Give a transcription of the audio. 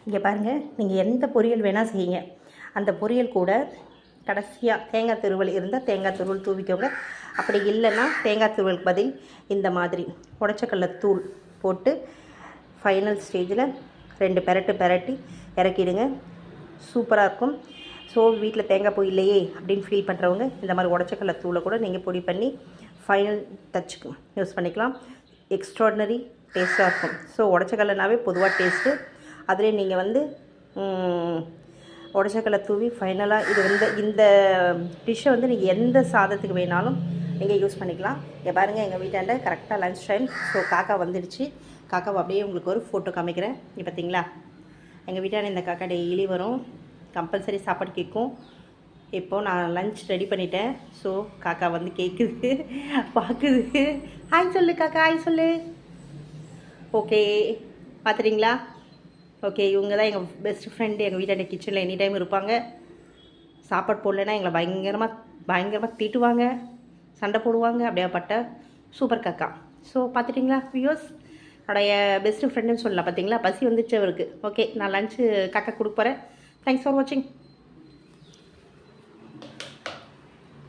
இங்கே பாருங்கள், நீங்கள் எந்த பொரியல் வேணால் செய்யுங்க. அந்த பொரியல் கூட கடைசியாக தேங்காய் துருவல் இருந்தால் தேங்காய் துருவல் தூவிக்கோங்க. அப்படி இல்லைன்னா தேங்காய் துருவலுக்கு பதில் இந்த மாதிரி உடச்சக்கடலை தூள் போட்டு ஃபைனல் ஸ்டேஜில் 2 பெரட்டி இறக்கிடுங்க. சூப்பராக இருக்கும். ஸோ வீட்டில் தேங்காய் பூ இல்லையே அப்படின்னு ஃபீல் பண்ணுறவங்க இந்த மாதிரி உடச்சக்கடலை தூளை கூட நீங்கள் பொடி பண்ணி ஃபைனல் டச்சுக்கு யூஸ் பண்ணிக்கலாம். எக்ஸ்ட்ராடினரி டேஸ்ட்டாக இருக்கும். ஸோ உடச்சக்கடலைனாவே பொதுவாக டேஸ்ட்டு. அதிலே நீங்கள் வந்து உடச்சக்கடலை தூவி ஃபைனலாக இது வந்து இந்த டிஷ்ஷை வந்து நீங்கள் எந்த சாதத்துக்கு வேணாலும் நீங்கள் யூஸ் பண்ணிக்கலாம். இங்கே பாருங்கள், எங்கள் வீட்டாண்ட கரெக்டாக லன்ச் டைம். ஸோ காக்கா வந்துடுச்சு. காக்காவை அப்படியே உங்களுக்கு ஒரு ஃபோட்டோ காமிக்கிறேன். இங்கே பார்த்தீங்களா, எங்கள் வீட்டாண்ட இந்த காக்கா டெய்லி வரும், கம்பல்சரி சாப்பாடு கேட்கும். இப்போது நான் லன்ச் ரெடி பண்ணிட்டேன். ஸோ காக்கா வந்து கேட்குது, பார்க்குது. ஹாய் சொல்லு காக்கா, ஹாய் சொல்லு. ஓகே, பார்த்துட்டிங்களா? ஓகே, இவங்க தான் எங்கள் பெஸ்ட் ஃப்ரெண்டு. எங்கள் வீட்டாண்ட கிச்சனில் எனி டைம் இருப்பாங்க. சாப்பாடு போடலைன்னா எங்களை பயங்கரமாக திட்டுவாங்க, சண்டை போடுவாங்க. அப்படியாப்பட்ட சூப்பர் காக்கா. ஸோ பார்த்துட்டிங்களா வியூஸ், என்னுடைய பெஸ்ட்டு ஃப்ரெண்டுன்னு சொல்லலாம். பார்த்தீங்களா, பசி வந்துச்சு அவருக்கு. ஓகே, நான் லன்ச்சு காக்கா கொடுக்க போகிறேன். தேங்க்ஸ் ஃபார் வாட்சிங்.